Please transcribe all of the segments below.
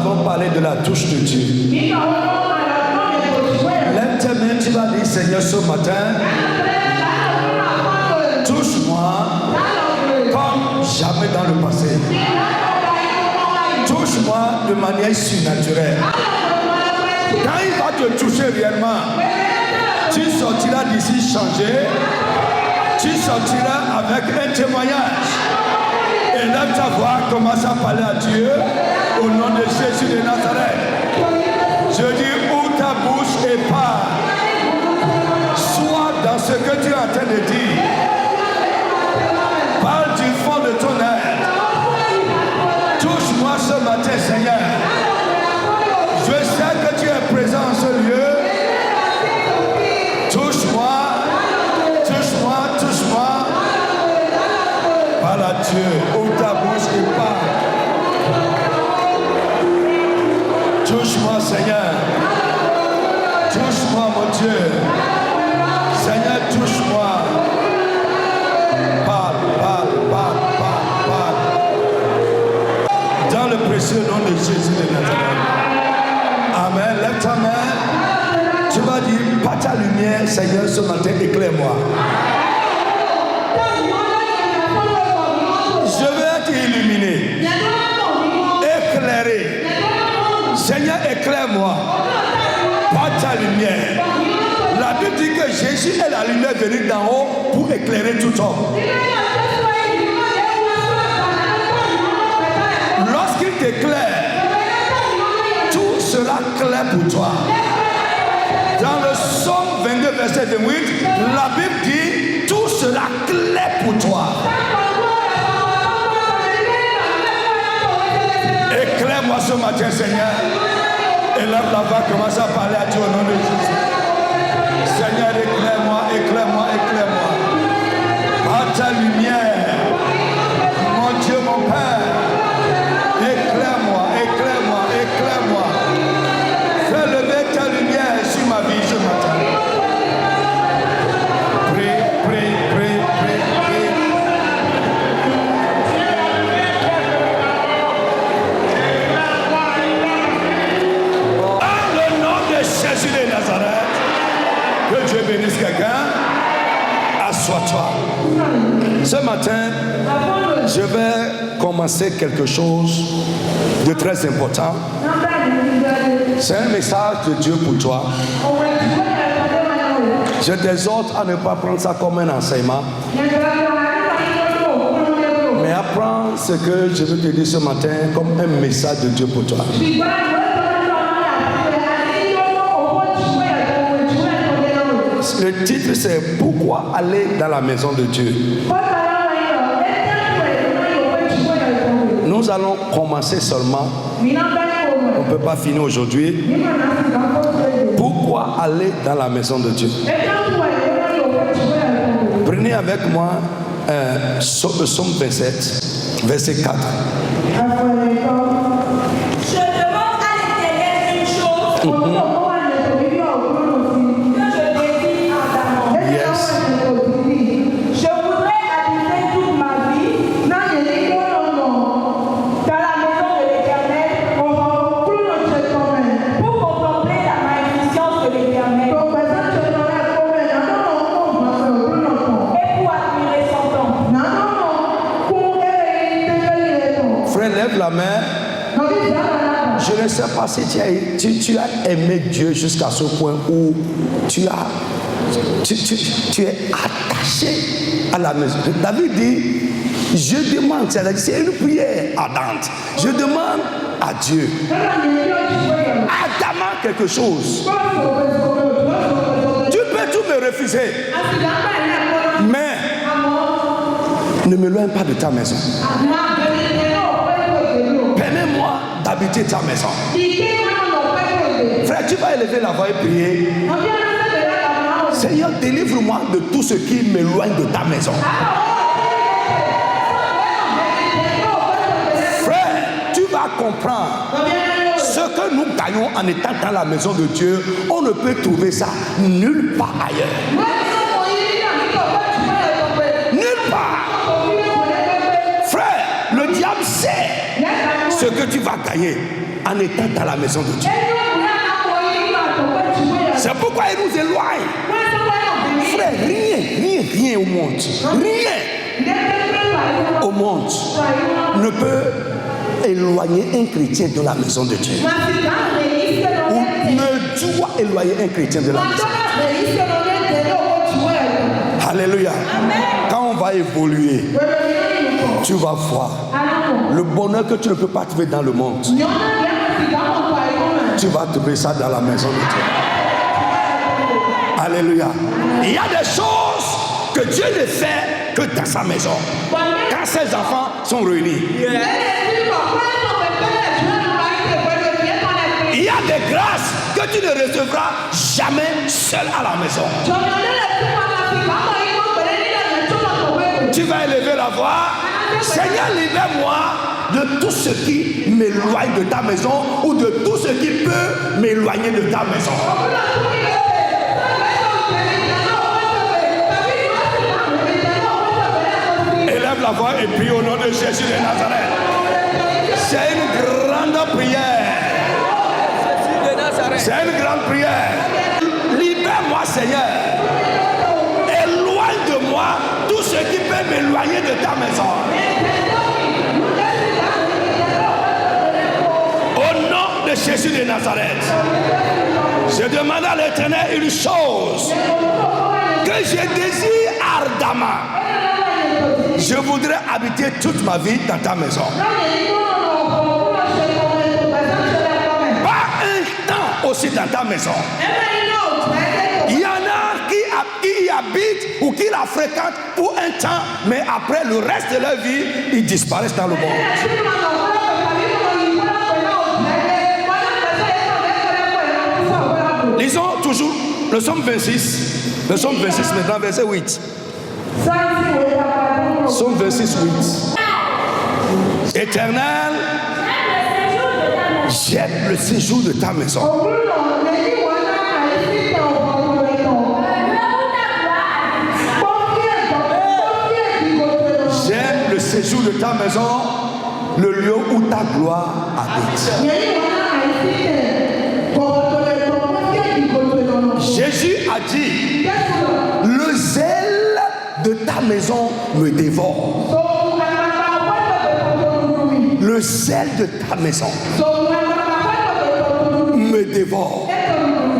avons parlé de la touche de Dieu. Lève tes mains, tu vas dire, Seigneur, ce matin, touche-moi comme jamais dans le passé. Touche-moi de manière surnaturelle. Quand il va te toucher réellement, tu sortiras d'ici changé. Tu sortiras avec un témoignage. Et lève ta voix, commence à parler à Dieu au nom de Jésus de Nazareth. Je dis, ouvre ta bouche et parle. Sois dans ce que tu es en train de dire. Parle du fond de ton être. Touche-moi ce matin, Seigneur. Je sais que tu es présent en ce lieu. Touche-moi, touche-moi, touche-moi. Parle à Dieu. Ouvre ta bouche et parle. Touche-moi, Seigneur. Touche-moi, mon Dieu. Seigneur, touche-moi. Parle, parle, parle, parle, parle. Dans le précieux nom de Jésus de Nazareth. Amen. Lève ta main. Tu vas dire, par ta lumière, Seigneur, ce matin, éclaire-moi. Je veux être illuminé. Éclairé. Seigneur, éclaire-moi par ta lumière. La Bible dit que Jésus est la lumière venue d'en haut pour éclairer tout homme. Lorsqu'il t'éclaire, tout sera clair pour toi. Dans le Psaume 22, verset 28, la Bible dit tout sera clair pour toi. Éclaire-moi ce matin, Seigneur. Et lève la voix, commence à parler à Dieu au nom de Jésus. Seigneur, éclaire-moi, éclaire-moi, éclaire-moi. Par ta lumière, mon Dieu, mon Père, éclaire-moi, éclaire-moi, éclaire-moi. Fais lever ta lumière sur ma vie ce matin. Prie, prie, prie, prie, prie. Dans le nom de Jésus de Nazareth, que Dieu bénisse quelqu'un. Assois-toi. Ce matin, je vais commencer quelque chose de très important. C'est un message de Dieu pour toi. Je t'exhorte à ne pas prendre ça comme un enseignement, mais apprends ce que je veux te dire ce matin comme un message de Dieu pour toi. Le titre c'est pourquoi aller dans la maison de Dieu. Nous allons commencer seulement. On ne peut pas finir aujourd'hui. Pourquoi aller dans la maison de Dieu? Prenez avec moi le Psaume 27, verset 4. Je demande à l'Éternel une chose. Lève la main. Je ne sais pas si tu as aimé Dieu jusqu'à ce point où tu es attaché à la maison. David dit, je demande, c'est une prière ardente. Je demande à Dieu, ardemment quelque chose. Tu peux tout me refuser, mais ne m'éloigne pas de ta maison. Permets-moi d'habiter ta maison. Frère, tu vas élever la voix et prier. Seigneur, délivre-moi de tout ce qui m'éloigne de ta maison. Frère, tu vas comprendre ce que nous gagnons en étant dans la maison de Dieu. On ne peut trouver ça nulle part ailleurs. Nulle part. Frère, le diable sait ce que tu vas gagner en étant dans la maison de Dieu. C'est pourquoi il nous éloigne. Frère, rien au monde, rien au monde ne peut éloigner un chrétien de la maison de Dieu. Ou ne doit éloigner un chrétien de la maison. Alléluia. Quand on va évoluer, tu vas voir le bonheur que tu ne peux pas trouver dans le monde. Tu vas trouver ça dans la maison de Dieu. Alléluia. Il y a des choses que Dieu ne fait que dans sa maison. Quand ses enfants sont réunis. Il y a des grâces que tu ne recevras jamais seul à la maison. Tu vas élever la voix. Seigneur, libère-moi de tout ce qui m'éloigne de ta maison ou de tout ce qui peut m'éloigner de ta maison. Élève la voix et prie au nom de Jésus de Nazareth. C'est une grande prière. C'est une grande prière. Libère-moi, Seigneur. Éloigne de moi tout ce qui peut m'éloigner de ta maison. Au nom de Jésus de Nazareth, je demande à l'Éternel une chose que je désire ardemment. Je voudrais habiter toute ma vie dans ta maison. Pas un temps aussi dans ta maison. Il y en a qui y habitent ou qui la fréquentent pour un temps, mais après le reste de leur vie, ils disparaissent dans le monde. Lisons toujours le psaume 26. Le psaume 26 maintenant, verset 8. Psaume 26, 8. Éternel, j'aime le séjour de ta maison. J'aime le séjour de ta maison, le lieu où ta gloire habite. Jésus a dit, le zèle de ta maison me dévore. Le zèle de ta maison me dévore.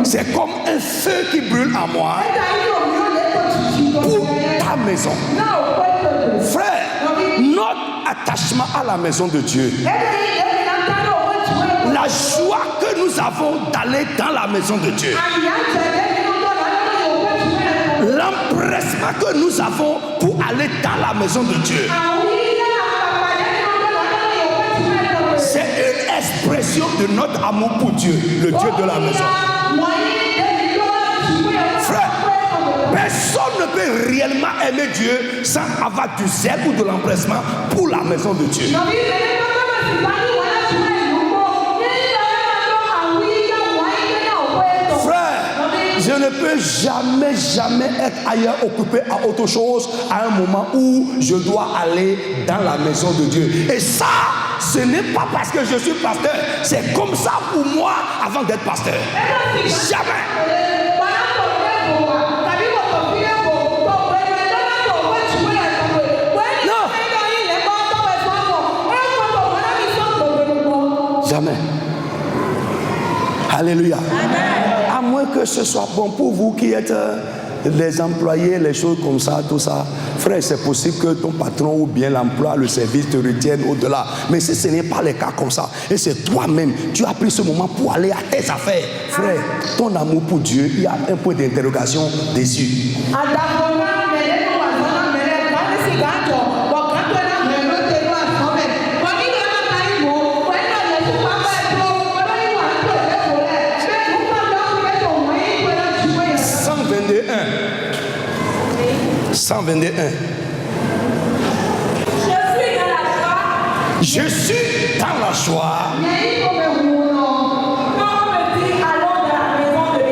C'est comme un feu qui brûle en moi pour ta maison. Frère, notre attachement à la maison de Dieu, la joie que nous avons d'aller dans la maison de Dieu, l'empressement que nous avons pour aller dans la maison de Dieu, c'est une expression de notre amour pour Dieu, le Dieu de la maison. Frère, personne ne peut réellement aimer Dieu sans avoir du zèle ou de l'empressement pour la maison de Dieu. Je ne peux jamais être ailleurs occupé à autre chose à un moment où je dois aller dans la maison de Dieu. Et ça, ce n'est pas parce que je suis pasteur. C'est comme ça pour moi avant d'être pasteur. Jamais. Non. Jamais. Alléluia. Amen. À moins que ce soit bon pour vous qui êtes les employés, les choses comme ça, tout ça. Frère, c'est possible que ton patron ou bien l'emploi, le service te retienne au-delà. Mais si ce n'est pas le cas comme ça, et c'est toi-même, tu as pris ce moment pour aller à tes affaires. Frère, ton amour pour Dieu, il y a un point d'interrogation dessus. Je suis dans la joie.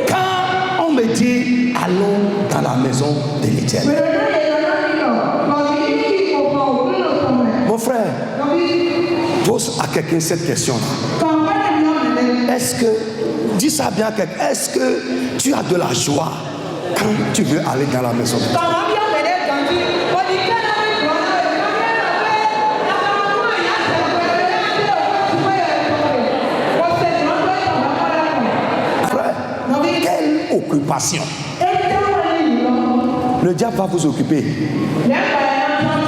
Quand on me dit allons dans la maison de l'Éternel. Mon frère, pose à quelqu'un quelqu'un cette question-là. Est-ce que, dis ça bien à quelqu'un, est-ce que tu as de la joie quand tu veux aller dans la maison de Dieu? Frère, quelle occupation? Le diable va vous occuper.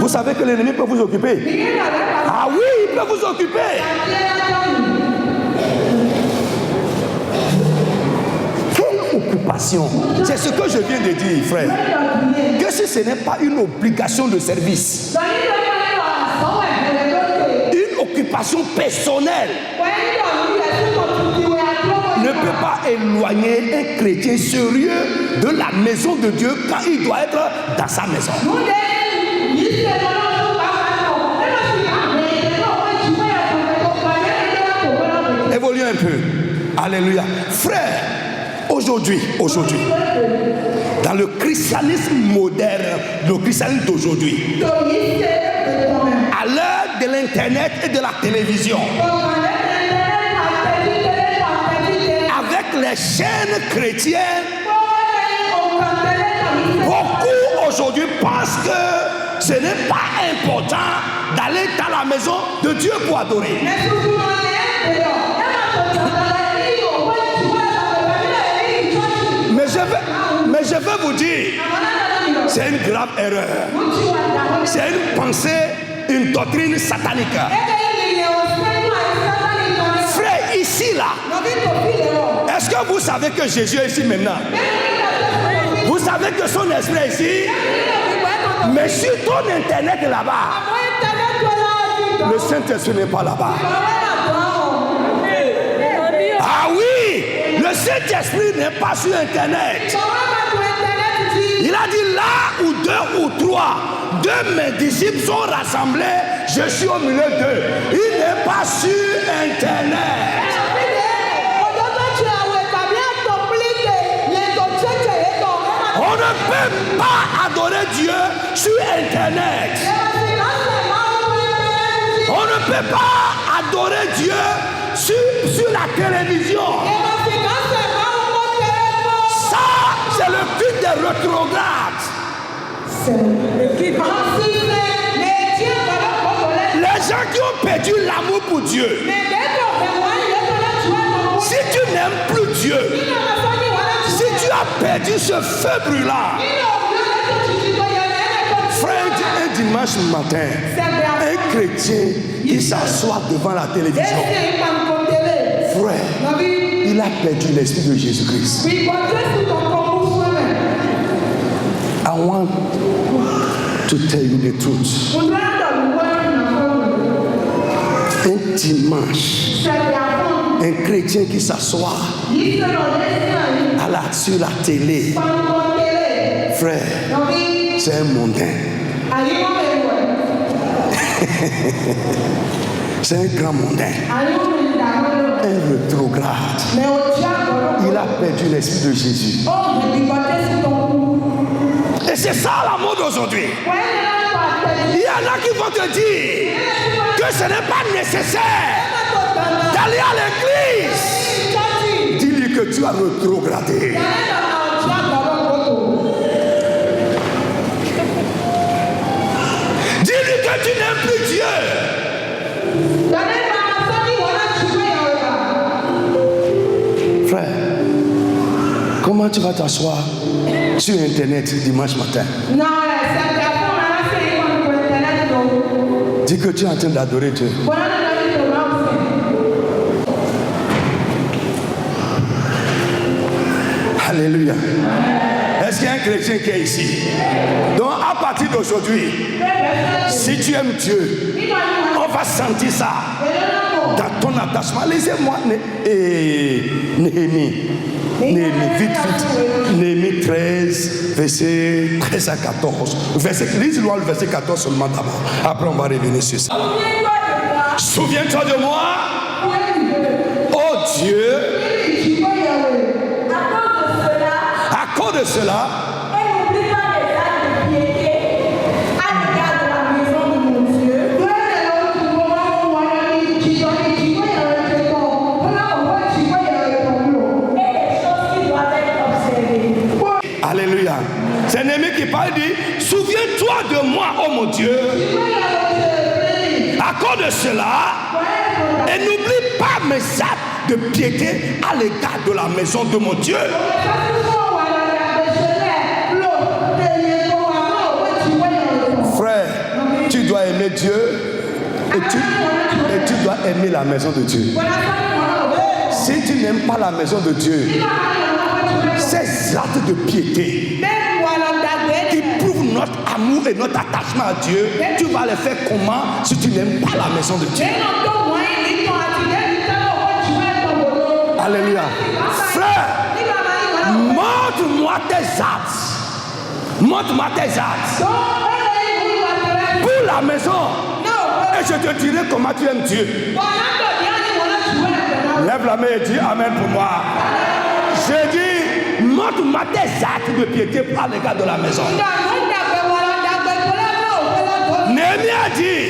Vous savez que l'ennemi peut vous occuper. Ah oui, il peut vous occuper. Quelle occupation? C'est ce que je viens de dire, frère. Que si ce n'est pas une obligation de service, une occupation personnelle, ne peut pas éloigner un chrétien sérieux de la maison de Dieu quand il doit être dans sa maison. Évolue un peu. Alléluia. Frère, aujourd'hui, dans le christianisme moderne, le christianisme d'aujourd'hui, à l'heure de l'internet et de la télévision, avec les chaînes chrétiennes, beaucoup aujourd'hui pensent que ce n'est pas important d'aller dans la maison de Dieu pour adorer. Mais je veux vous dire, c'est une grave erreur. C'est une pensée, une doctrine satanique. Frère, ici là, est-ce que vous savez que Jésus est ici maintenant? Vous savez que son esprit est ici? Mais sur ton internet là-bas, le Saint-Esprit n'est pas là-bas. Ah oui, le Saint-Esprit n'est pas sur internet. Il a dit là où deux ou trois de mes disciples sont rassemblés, je suis au milieu d'eux. Il n'est pas sur internet. On ne peut pas adorer Dieu sur internet. On ne peut pas adorer Dieu sur la télévision. Ça, c'est le but des rétrogrades. Les gens qui ont perdu l'amour pour Dieu. Si tu n'aimes plus Dieu, si tu as perdu ce feu brûlant, frère, un dimanche matin, un chrétien qui s'assoit devant la télévision, frère, il a perdu l'esprit de Jésus-Christ. I want to tell you the truth. Un dimanche, un chrétien qui s'assoit sur la télé, frère, c'est un mondain. C'est un grand mondain. Un rétrograde. Il a perdu l'esprit de Jésus. Et c'est ça la mode aujourd'hui. Il y en a qui vont te dire que ce n'est pas nécessaire d'aller à l'église. Dis-lui que tu as rétrogradé. Dis-lui que tu n'aimes plus Dieu. Frère, comment tu vas t'asseoir sur internet dimanche matin? Dis que tu es en train d'adorer Dieu. Alléluia. Est-ce qu'il y a un chrétien qui est ici? Donc à partir d'aujourd'hui, si tu aimes Dieu, on va sentir ça dans ton attachement. Lisez-moi Néhémie. Néhémie 13, verset 13 à 14. Lisez-moi le verset 14 seulement d'abord. Après, on va revenir sur ça. Souviens-toi de moi, oh Dieu. À cause de cela, Néhémie qui parle dit, souviens-toi de moi, oh mon Dieu, à cause de cela, et n'oublie pas mes actes de piété à l'égard de la maison de mon Dieu. Frère, tu dois aimer Dieu et tu dois aimer la maison de Dieu. Si tu n'aimes pas la maison de Dieu, ces actes de piété qui prouvent notre amour et notre attachement à Dieu, tu vas les faire comment si tu n'aimes pas la maison de Dieu? Alléluia. Frère, montre-moi tes actes. Montre-moi tes actes. Pour la maison. Et je te dirai comment tu aimes Dieu. Lève la main et dis Amen pour moi. Je dis, montre-moi tes actes de piété à l'égard de la maison. Néhémie a dit,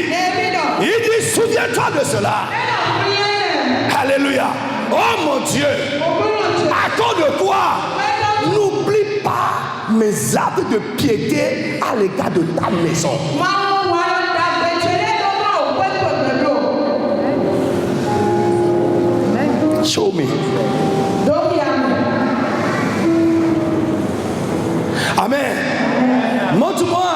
il dit, souviens-toi de cela. Alléluia. Oh mon Dieu, à cause de quoi? N'oublie pas mes actes de piété à l'égard de ta maison. Show me. Amen. Montre-moi.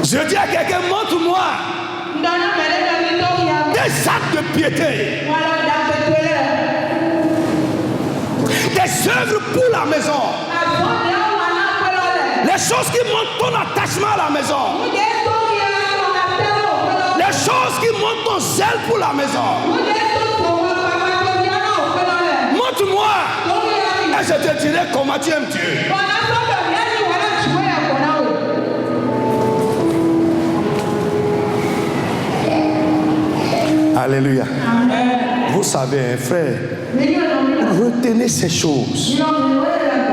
Je dis à quelqu'un, montre-moi des actes de piété, des œuvres pour la maison, les choses qui montrent ton attachement à la maison, les choses qui montrent ton zèle pour la maison. Montre-moi et je te dirai comment tu aimes Dieu. Alléluia. Amen. Vous savez, frère, retenez ces choses.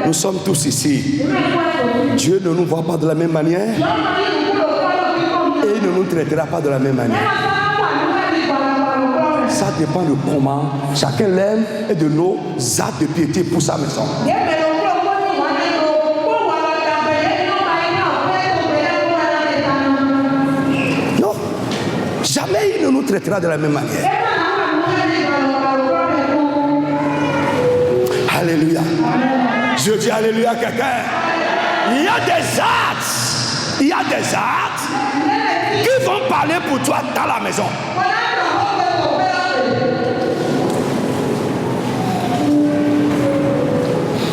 Nous sommes tous ici. Dieu ne nous voit pas de la même manière et il ne nous traitera pas de la même manière. Ça dépend de comment chacun l'aime et de nos actes de piété pour sa maison. Non, jamais il ne nous traitera de la même manière. Alléluia. Je dis alléluia à quelqu'un. Il y a des actes qui vont parler pour toi dans la maison.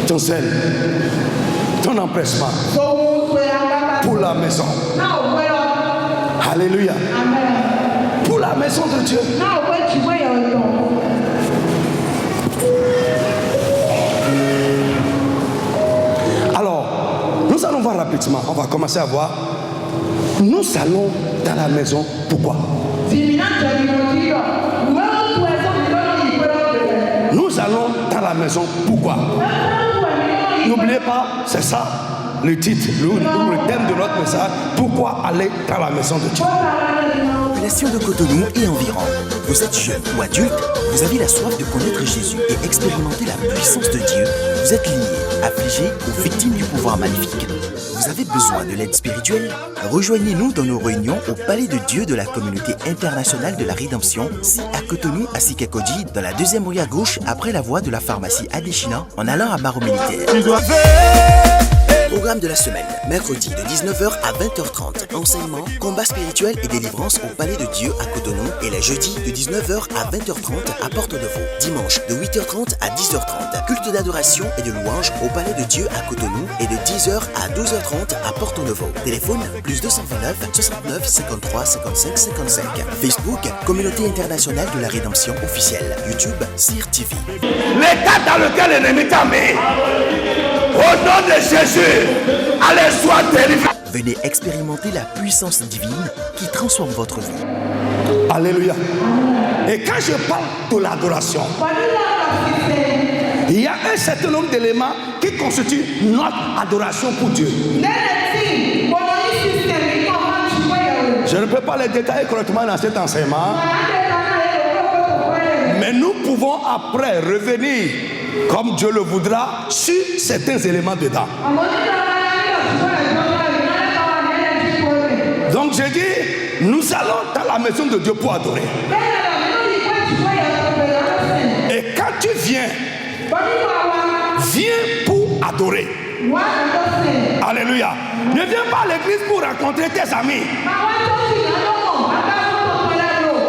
Ton zèle, ton empressement pour la maison. Alléluia. Pour la maison de Dieu. Alors, nous allons voir rapidement. On va commencer à voir. Nous allons dans la maison. Pourquoi? Nous allons dans la maison. Pourquoi? N'oubliez pas, c'est ça le titre, le thème de notre message. Pourquoi aller dans la maison de Dieu? Population de Cotonou et environ. Vous êtes jeune ou adulte, vous avez la soif de connaître Jésus et expérimenter la puissance de Dieu. Vous êtes lié, affligé ou victime du pouvoir maléfique. Vous avez besoin de l'aide spirituelle? Rejoignez-nous dans nos réunions au Palais de Dieu de la Communauté Internationale de la Rédemption, si à Cotonou, à Sikakoji, dans la deuxième rue à gauche, après la voie de la pharmacie Adéchina, en allant à Barreau Militaire. Programme de la semaine, mercredi de 19h à 20h30, enseignement, combat spirituel et délivrance au Palais de Dieu à Cotonou, et les jeudis de 19h à 20h30 à Porte-Nouveau. Dimanche de 8h30 à 10h30, culte d'adoration et de louange au Palais de Dieu à Cotonou, et de 10h à 12h30 à Porte-Nouveau. Téléphone plus 229 69 53 55 55. Facebook, Communauté Internationale de la Rédemption officielle. YouTube, CIR TV. L'état dans lequel l'ennemi t'a mis, au nom de Jésus, allez, sois délivré. Venez expérimenter la puissance divine qui transforme votre vie. Alléluia. Et quand je parle de l'adoration, il y a un certain nombre d'éléments qui constituent notre adoration pour Dieu. Je ne peux pas les détailler correctement dans cet enseignement, mais nous pouvons après revenir comme Dieu le voudra, sur certains éléments dedans. Donc j'ai dit, nous allons dans la maison de Dieu pour adorer. Et quand tu viens pour adorer. Alléluia. Ne viens pas à l'église pour rencontrer tes amis.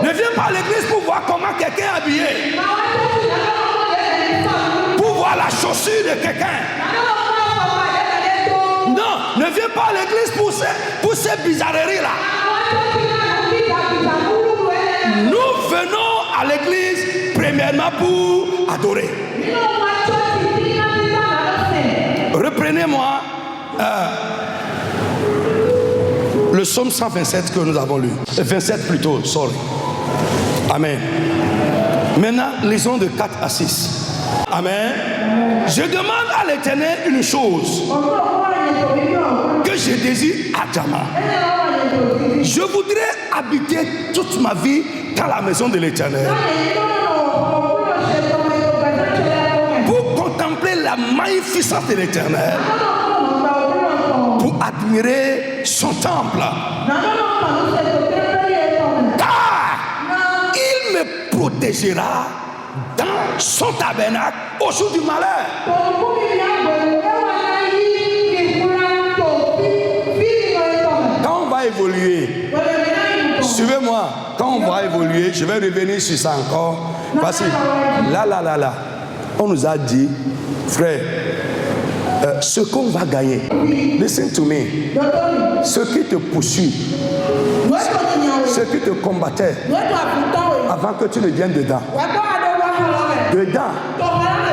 Ne viens pas à l'église pour voir comment quelqu'un est habillé. Pour voir la chaussure de quelqu'un. Non, ne viens pas à l'église pour ces bizarreries là. Nous venons à l'église premièrement pour adorer. Reprenez-moi le psaume 127 que nous avons lu. 27 plutôt, sorry. Amen. Maintenant, lisons de 4 à 6. Amen. Je demande à l'Éternel une chose que je désire ardemment. Je voudrais habiter toute ma vie dans la maison de l'Éternel. Pour contempler la magnificence de l'Éternel. Pour admirer son temple. Car il me protégera dans son tabernacle au jour du malheur. Quand on va évoluer, suivez-moi, quand on va évoluer, je vais revenir sur ça encore. Voici, là, on nous a dit, frère, ce qu'on va gagner, listen to me, ce qui te poursuit, ce qui te combattait, avant que tu ne viennes dedans,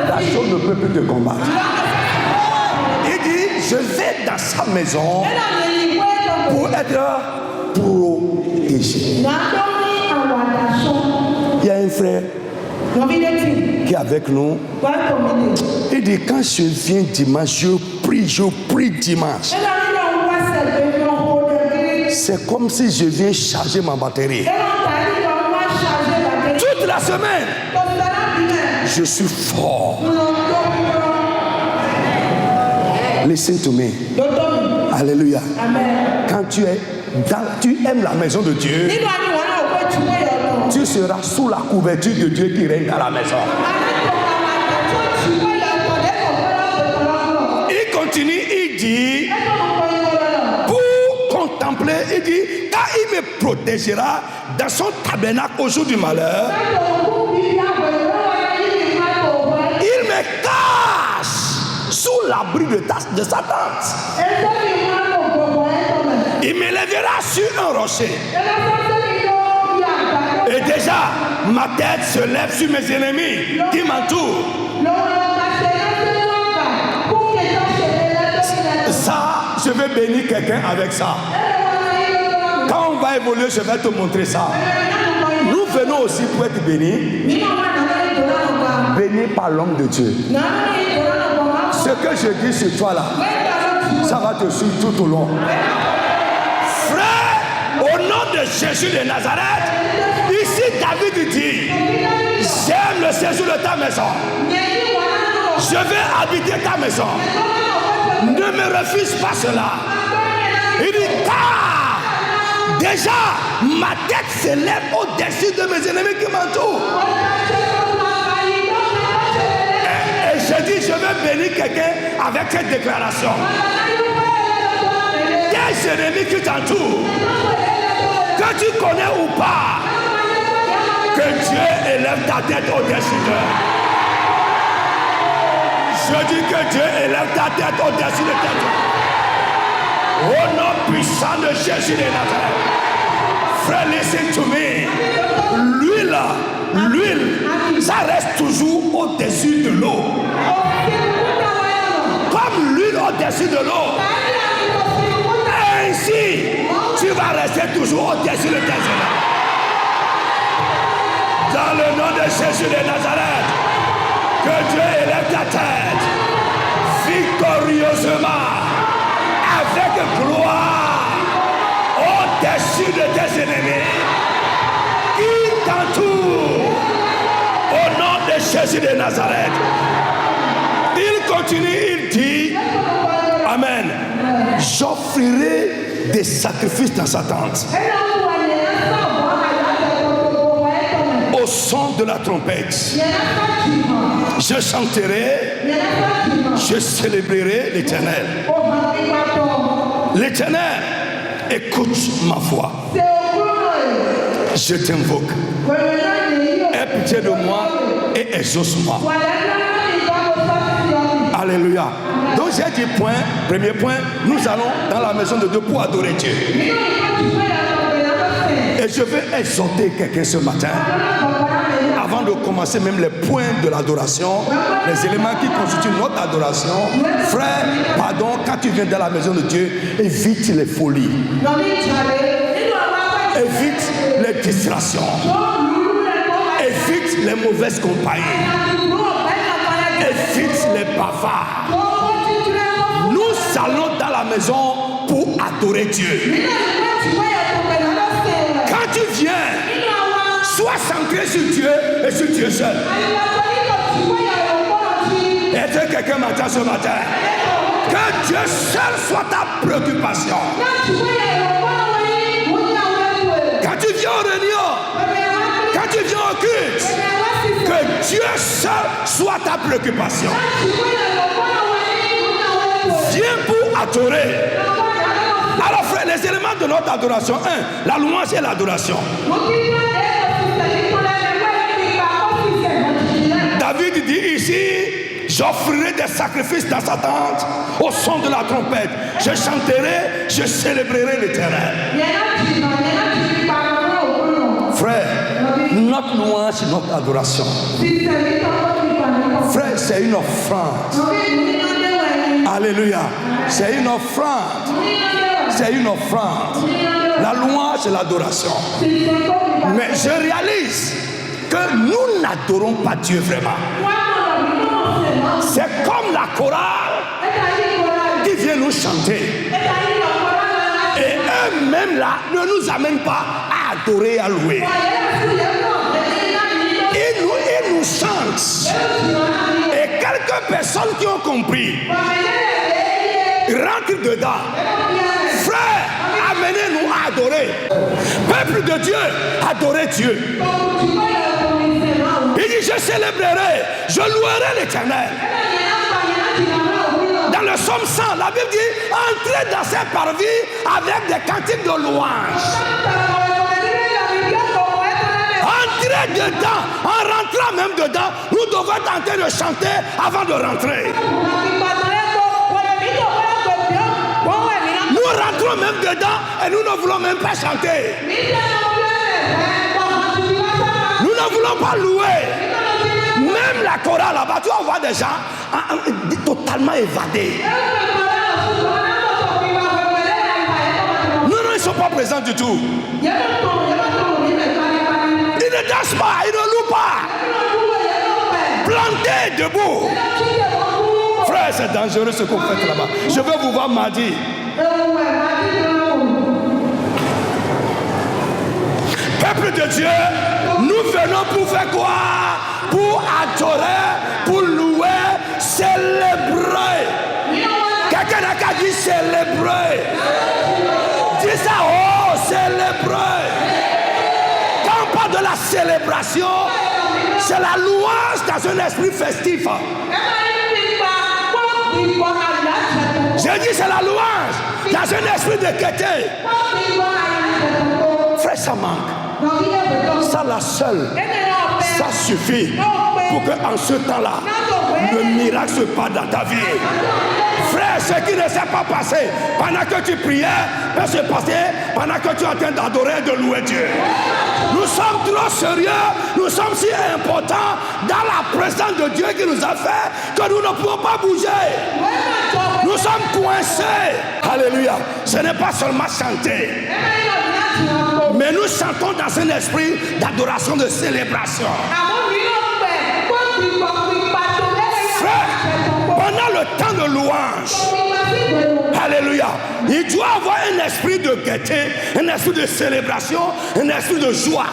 la chose ne peut plus te combattre. Il dit, je vais dans sa maison pour être protégé. Il y a un frère qui est avec nous. Il dit, quand je viens dimanche, je prie dimanche. C'est comme si je viens charger ma batterie. Toute la semaine, je suis fort. Listen to me. Alléluia. Quand tu aimes la maison de Dieu, tu seras sous la couverture de Dieu qui règne dans la maison. Il continue, il dit, pour contempler, il dit, car il me protégera dans son tabernacle au jour du malheur. Il me cache sous l'abri de sa tente. Il me lèvera sur un rocher. Et déjà, ma tête se lève sur mes ennemis qui m'entourent. Ça, je vais bénir quelqu'un avec ça. Quand on va évoluer, je vais te montrer ça. Nous venons aussi pour être bénis. Bénis par l'homme de Dieu. Ce que je dis sur toi là, ça va te suivre tout au long. Frère, au nom de Jésus de Nazareth, ici David dit, j'aime le séjour de ta maison. Je vais habiter ta maison. Ne me refuse pas cela. Il dit, car déjà ma tête s'élève au-dessus de mes ennemis qui m'entourent. Et je dis, je vais bénir quelqu'un avec cette déclaration. Tes ennemis qui t'entourent, que tu connais ou pas, que Dieu élève ta tête au-dessus d'eux. Je dis que Dieu élève ta tête au-dessus de ta tête. Au nom puissant de Jésus de Nazareth. Frère, listen to me. L'huile, ça reste toujours au-dessus de l'eau. Comme l'huile au-dessus de l'eau. Ainsi, tu vas rester toujours au-dessus de tes ennemis. Dans le nom de Jésus de Nazareth, que Dieu élève ta tête victorieusement, avec gloire, au-dessus de tes ennemis qui t'entourent. Au nom de Jésus de Nazareth, continue, il dit, Amen, j'offrirai des sacrifices dans sa tente. Au son de la trompette, je chanterai, je célébrerai l'Éternel. L'Éternel, écoute ma voix. Je t'invoque. Aie pitié de moi et exauce-moi. Alléluia. Donc j'ai dit premier point, nous allons dans la maison de Dieu pour adorer Dieu. Et je vais exhorter quelqu'un ce matin, avant de commencer même les points de l'adoration, les éléments qui constituent notre adoration. Frère, pardon, quand tu viens dans la maison de Dieu, évite les folies. Évite les distractions. Évite les mauvaises compagnies. Évite les bavards. Nous allons dans la maison pour adorer Dieu. Quand tu viens, sois centré sur Dieu et sur Dieu seul. Est-ce que quelqu'un m'entend ce matin? Que Dieu seul soit ta préoccupation. Quand tu viens aux réunions, quand tu viens au culte, que Dieu seul soit ta préoccupation. Viens pour adorer. Alors frère, les éléments de notre adoration, 1, la louange et l'adoration. David dit ici, j'offrirai des sacrifices dans sa tente au son de la trompette. Je chanterai, je célébrerai l'Éternel. Frère, notre louange, notre adoration. Frère, c'est une offrande. Alléluia. C'est une offrande. C'est une offrande. La louange et l'adoration. Mais je réalise que nous n'adorons pas Dieu vraiment. C'est comme la chorale qui vient nous chanter. Et eux-mêmes là ne nous amènent pas à adorer, à louer. Ils nous chantent. Et quelques personnes qui ont compris rentrent dedans. Frère, amenez-nous à adorer. Peuple de Dieu, adorez Dieu. Il dit, je célébrerai, je louerai l'Éternel. Dans le psaume 100, la Bible dit, entrez dans ses parvis avec des cantiques de louange. Entrez dedans, en rentrant même dedans, nous devons être en train de chanter avant de rentrer. Nous rentrons même dedans et nous ne voulons même pas chanter. Nous ne voulons pas louer. Même la chorale là-bas, tu vas voir des gens totalement évadés. Non, ils ne sont pas présents du tout. Ils ne dansent pas, ils ne louent pas. Plantés debout. Frère, c'est dangereux ce qu'on fait là-bas. Je vais vous voir mardi. Peuple de Dieu, nous venons pour faire quoi? Pour adorer, pour louer, célébrer. Quelqu'un n'a qu'à dire célébrer. Dis ça, oh, célébrer. Quand on parle de la célébration, c'est la louange dans un esprit festif. J'ai dit c'est la louange dans un esprit de gaieté. Frère, ça manque. Ça la seule. Ça suffit pour qu'en ce temps-là, le miracle se passe dans ta vie. Frère, ce qui ne s'est pas passé pendant que tu priais peut se passer pendant que tu es en train d'adorer et de louer Dieu. Nous sommes trop sérieux, nous sommes si importants dans la présence de Dieu qui nous a fait que nous ne pouvons pas bouger. Nous sommes coincés. Alléluia. Ce n'est pas seulement chanter, mais nous chantons dans un esprit d'adoration, de célébration. Frère, pendant le temps de louange, alléluia, il doit avoir un esprit de gaieté, un esprit de célébration, un esprit de joie.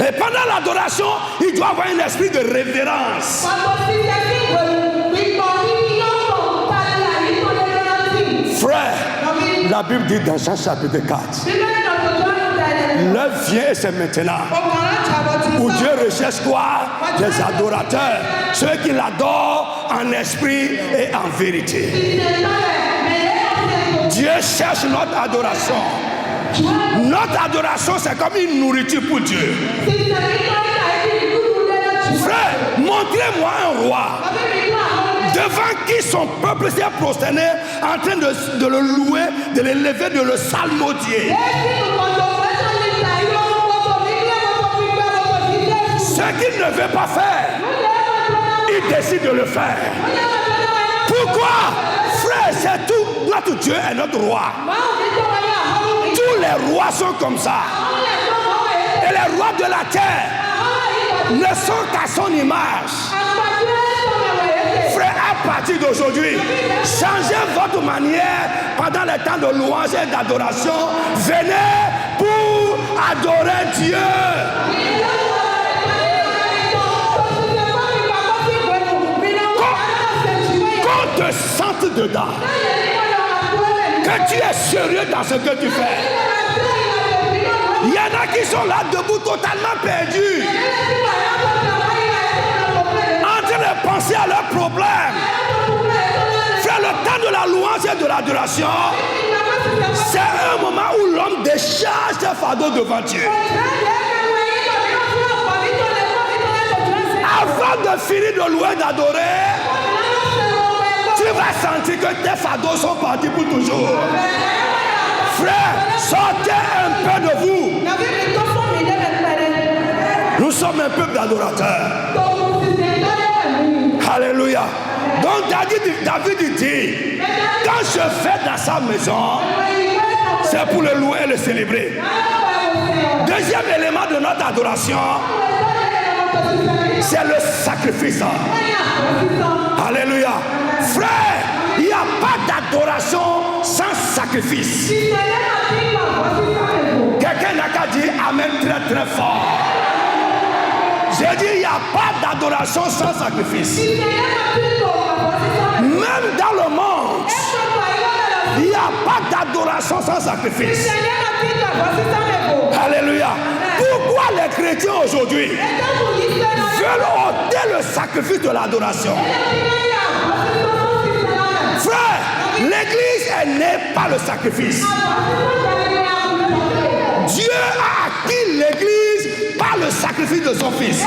Et pendant l'adoration, il doit avoir un esprit de révérence. Frère, la Bible dit dans Jean chapitre 4, l'heure vient et c'est maintenant où Dieu recherche quoi? Des adorateurs, ceux qui l'adorent en esprit et en vérité. Dieu cherche notre adoration. Notre adoration, c'est comme une nourriture pour Dieu. Frère, montrez-moi un roi devant qui son peuple s'est prosterné en train de le louer, de l'élever, de le salmodier. Ce qu'il ne veut pas faire, il décide de le faire. Pourquoi? Frère, c'est tout. Notre Dieu est notre roi. Tous les rois sont comme ça. Et les rois de la terre ne sont qu'à son image. Frère, à partir d'aujourd'hui, changez votre manière pendant les temps de louange et d'adoration. Venez pour adorer Dieu. Qu'on te sente dedans, que tu es sérieux dans ce que tu fais. Il y en a qui sont là debout totalement perdus, en train de penser à leurs problèmes. Frère, le temps de la louange et de l'adoration, c'est un moment où l'homme décharge ses fardeaux devant Dieu. Avant de finir de louer, d'adorer, tu vas sentir que tes fardeaux sont partis pour toujours. Frère, sortez un peu de vous. Nous sommes un peuple d'adorateurs. Alléluia. Donc David dit, quand je vais dans sa maison, c'est pour le louer et le célébrer. Deuxième élément de notre adoration, c'est le sacrifice. Alléluia. Frère, il n'y a pas d'adoration sans sacrifice. Quelqu'un n'a qu'à dire amen très très fort. J'ai dit, il n'y a pas d'adoration sans sacrifice. Même dans le monde, il n'y a pas d'adoration sans sacrifice. Alléluia. Pourquoi les chrétiens aujourd'hui veulent ôter le sacrifice de l'adoration? Frère, l'église est née par le sacrifice. Dieu a acquis l'église par le sacrifice de son fils.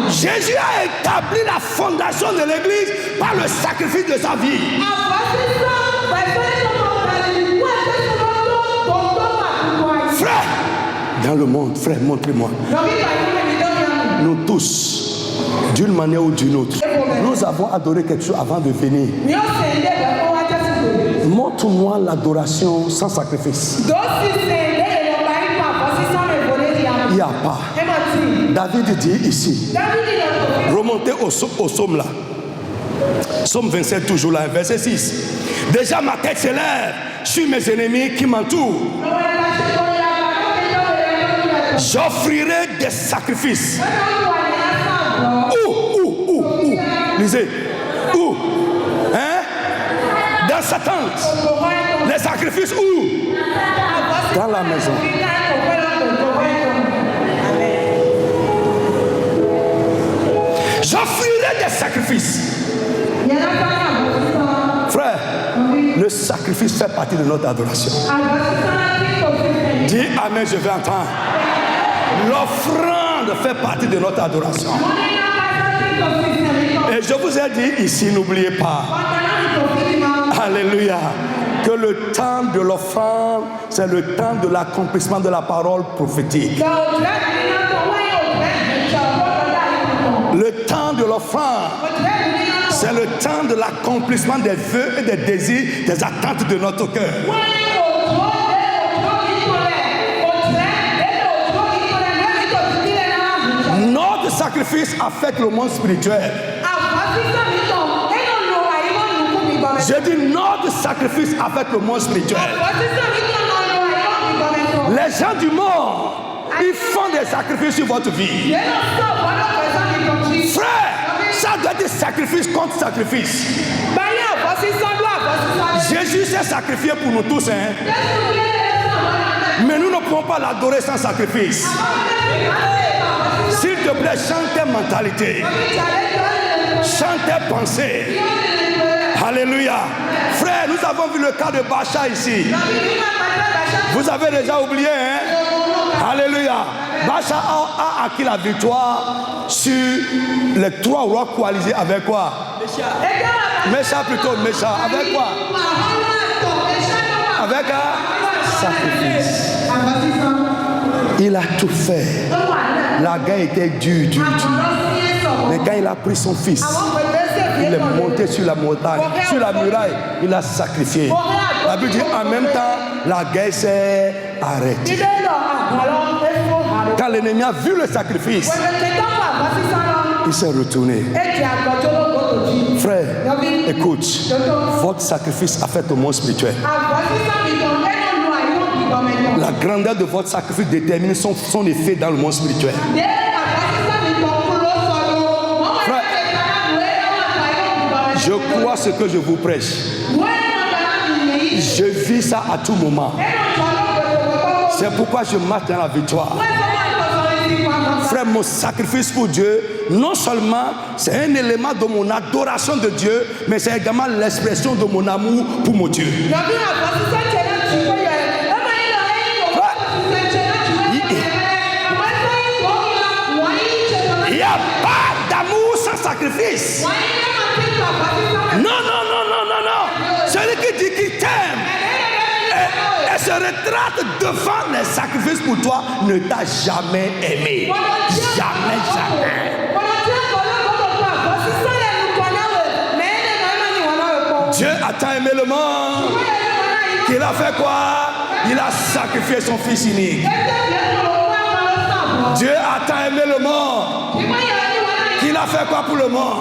Jésus a établi la fondation de l'église par le sacrifice de sa vie. Frère, dans le monde, frère, montrez-moi. Nous tous, d'une manière ou d'une autre, nous avons adoré quelque chose avant de venir. Montre-moi l'adoration sans sacrifice. Il n'y a pas. David dit ici, remontez au psaume là. Psaume 27 toujours là, verset 6. Déjà ma tête s'élève sur mes ennemis qui m'entourent. J'offrirai des sacrifices. Où? Lisez. Où? Hein? Dans sa tente. Les sacrifices où? Dans la maison. J'offrirai des sacrifices. Frère, le sacrifice fait partie de notre adoration. Dis amen, je vais entendre. L'offrande fait partie de notre adoration. Et je vous ai dit ici, n'oubliez pas, alléluia, que le temps de l'offrande, c'est le temps de l'accomplissement de la parole prophétique. Le temps de l'offrande, c'est le temps de l'accomplissement des vœux et des désirs, des attentes de notre cœur. Notre sacrifice affecte le monde spirituel. J'ai dit notre sacrifice affecte le monde spirituel. Les gens du monde, ils font des sacrifices sur votre vie. Frère, ça doit être sacrifice contre sacrifice. Jésus s'est sacrifié pour nous tous, hein? Mais nous ne pouvons pas l'adorer sans sacrifice. S'il te plaît, chante tes mentalités, chante tes pensées. Alléluia. Frère, nous avons vu le cas de Bacha ici. Vous avez déjà oublié, hein? Alléluia. Bacha a acquis la victoire sur les 3 rois coalisés avec quoi? Mécha plutôt, Mécha. Avec quoi? Avec un sacrifice. Il a tout fait. La guerre était dure. Mais quand il a pris son fils, il est monté sur la montagne, sur la muraille, il a sacrifié. La Bible dit en même temps, la guerre s'est arrêtée. Quand l'ennemi a vu le sacrifice, il s'est retourné. Frère, écoute, votre sacrifice affecte au monde spirituel. La grandeur de votre sacrifice détermine son effet dans le monde spirituel. Frère, je crois ce que je vous prêche. Je vis ça à tout moment. C'est pourquoi je marche dans la victoire. Frère, mon sacrifice pour Dieu, non seulement c'est un élément de mon adoration de Dieu, mais c'est également l'expression de mon amour pour mon Dieu. Il n'y a pas d'amour sans sacrifice. Non. Celui qui dit qu'il t'aime et se retraite devant les sacrifices pour toi ne t'a jamais aimé. Jamais. Dieu a tant aimé le monde qu'il a fait quoi? Il a sacrifié son fils unique. Dieu a tant aimé le monde qu'il a fait quoi pour le monde?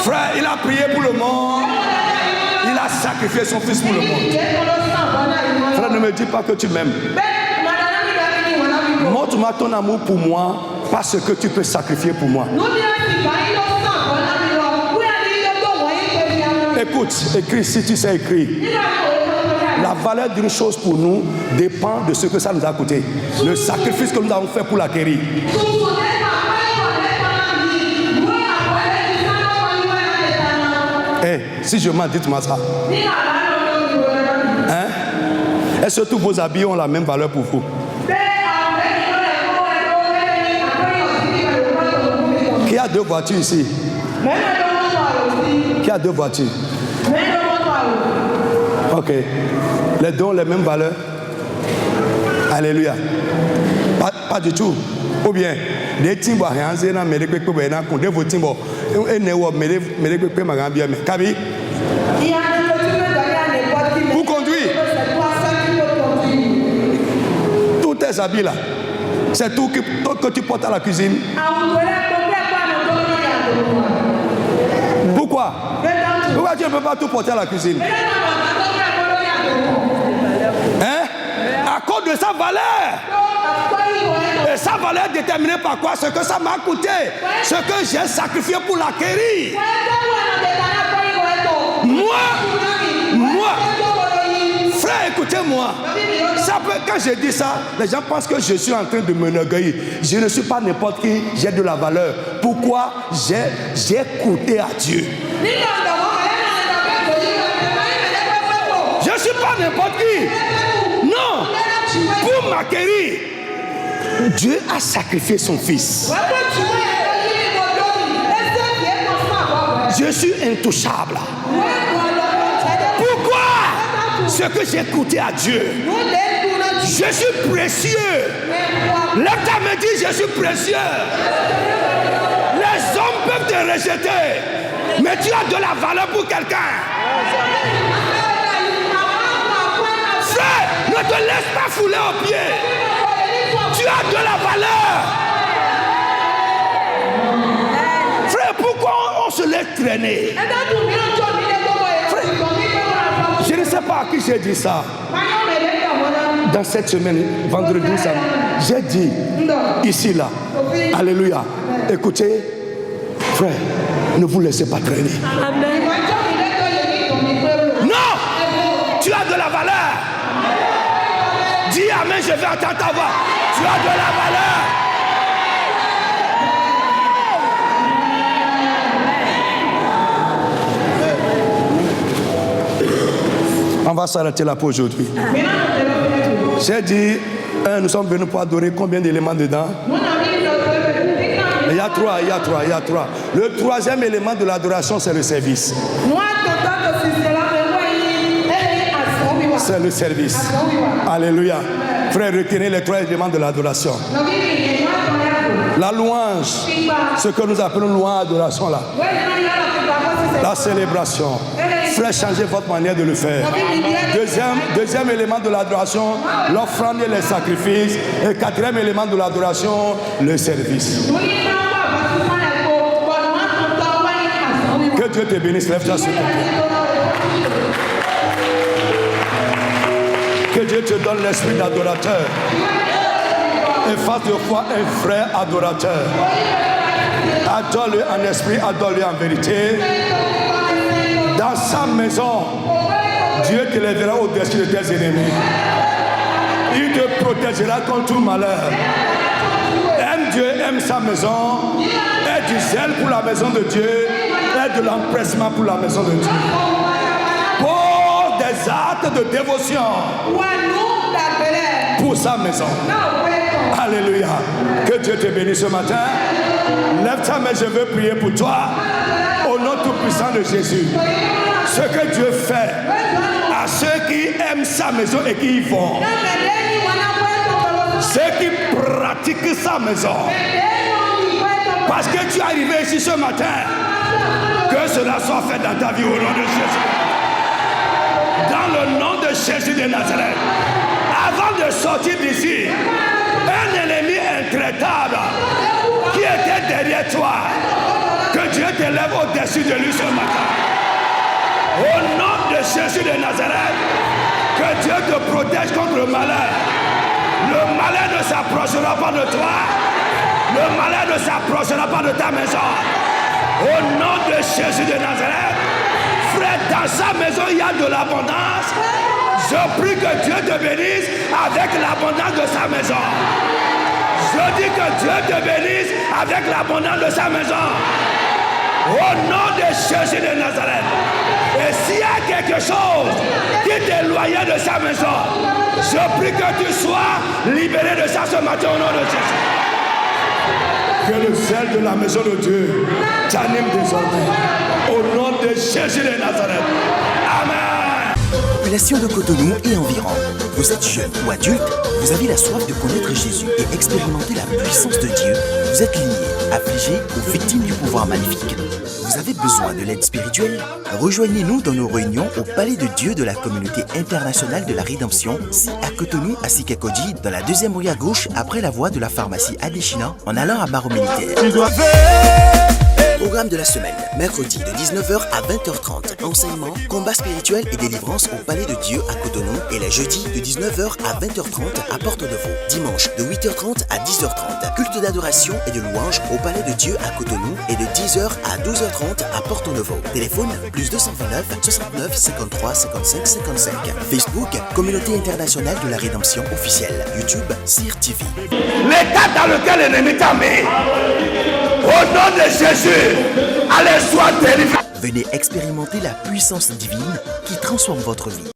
Frère, il a prié pour le monde. Il a sacrifié son fils pour le monde. Frère, ne me dis pas que tu m'aimes. Montre-moi ton amour pour moi, pas ce que tu peux sacrifier pour moi. Écoute, écris si tu sais écrire. La valeur d'une chose pour nous dépend de ce que ça nous a coûté. Le sacrifice que nous avons fait pour l'acquérir. Si je mens, dites-moi ça. Hein? Est-ce que tous vos habits ont la même valeur pour vous? Qui a 2 voitures ici? Qui a 2 voitures? Ok. Les 2 ont les mêmes valeurs? Alléluia. Pas du tout. Ou bien, des timbo rien zéna mais les pépeaux bénin qu'on dévote timbo et ne voit mais les pépeaux m'ont bien mais Kabi. Vous conduisez. Tous tes habits là, c'est tout que tu portes à la cuisine. Pourquoi? Pourquoi tu ne peux pas tout porter à la cuisine? Hein? À cause de sa valeur. Et sa valeur est déterminée par quoi? Ce que ça m'a coûté. Ce que j'ai sacrifié pour l'acquérir. Moi. Frère, écoutez-moi. Quand je dis ça, les gens pensent que je suis en train de m'enorgueillir. Je ne suis pas n'importe qui, j'ai de la valeur. Pourquoi? J'ai coûté à Dieu. Je ne suis pas n'importe qui. Non. Pour m'acquérir, Dieu a sacrifié son fils. Je suis intouchable. Pourquoi? Ce que j'ai coûté à Dieu. Je suis précieux. L'État me dit je suis précieux. Les hommes peuvent te rejeter, mais tu as de la valeur pour quelqu'un. Frère, ne te laisse pas fouler aux pieds. Tu as de la valeur. Frère, pourquoi on se laisse traîner? Frère, je ne sais pas à qui j'ai dit ça. dans cette semaine, vendredi, samedi, j'ai dit, ici, là, alléluia, écoutez, frère, ne vous laissez pas traîner. Amen. Non, tu as de la valeur. Dis amen, je vais entendre ta voix. Tu as de la valeur. On va s'arrêter là pour aujourd'hui. J'ai dit, nous sommes venus pour adorer. Combien d'éléments dedans? Il y a trois. Le troisième élément de l'adoration, c'est le service. C'est le service. Alléluia. Frère, retenez les trois éléments de l'adoration. La louange, ce que nous appelons louange, adoration là. La célébration. Frère, changez votre manière de le faire. Deuxième élément de l'adoration, l'offrande et les sacrifices. Et quatrième élément de l'adoration, le service. Que Dieu te bénisse. Lève-toi sur ton pied. Que Dieu te donne l'esprit d'adorateur. Et fasse de toi un frère adorateur. Adore-le en esprit, adore-le en vérité. Dans sa maison, Dieu te lèvera au-dessus de tes ennemis. Il te protégera contre tout malheur. Aime Dieu, aime sa maison. Aie du zèle pour la maison de Dieu. Aie de l'empressement pour la maison de Dieu. Pour des actes de dévotion pour sa maison. Alléluia. Que Dieu te bénisse ce matin. Lève ta main, je veux prier pour toi. Au nom tout puissant de Jésus. Ce que Dieu fait à ceux qui aiment sa maison et qui y vont. Ceux qui pratiquent sa maison. Parce que tu es arrivé ici ce matin. Que cela soit fait dans ta vie au nom de Jésus. Dans le nom de Jésus de Nazareth. Avant de sortir d'ici, un ennemi intraitable qui était derrière toi, que Dieu t'élève au-dessus de lui ce matin. Au nom de Jésus de Nazareth, que Dieu te protège contre le malheur. Le malheur ne s'approchera pas de toi. Le malheur ne s'approchera pas de ta maison. Au nom de Jésus de Nazareth, frère, dans sa maison, il y a de l'abondance. Je prie que Dieu te bénisse avec l'abondance de sa maison. Je dis que Dieu te bénisse avec l'abondance de sa maison. Au nom de Jésus de Nazareth. Et s'il y a quelque chose qui t'éloignait de sa maison, je prie que tu sois libéré de ça ce matin au nom de Jésus. Que le zèle de la maison de Dieu t'anime désormais. Au nom de Jésus de Nazareth. Amen. Population de Cotonou et environ. Vous êtes jeune ou adulte, vous avez la soif de connaître Jésus et expérimenter la puissance de Dieu. Vous êtes lié, affligé ou victime du pouvoir maléfique. Vous avez besoin de l'aide spirituelle? Rejoignez-nous dans nos réunions au Palais de Dieu de la Communauté Internationale de la Rédemption, si à Cotonou, à Sikakodi, dans la deuxième rue à gauche, après la voie de la pharmacie Adéchina, en allant à Barreau Militaire. Programme de la semaine, mercredi de 19h à 20h30, enseignement, combat spirituel et délivrance au Palais de Dieu à Cotonou, et les jeudis de 19h à 20h30 à Porte-de-Vaux. Dimanche de 8h30 à 10h30, culte d'adoration et de louange au Palais de Dieu à Cotonou, et de 10h à 12h30 à Porte-de-Vaux. Téléphone plus 229 69 53 55 55. Facebook, Communauté Internationale de la Rédemption officielle. YouTube, CIR TV. L'état dans lequel l'ennemi t'a mis, au nom de Jésus, allez, sois délivré. Venez expérimenter la puissance divine qui transforme votre vie.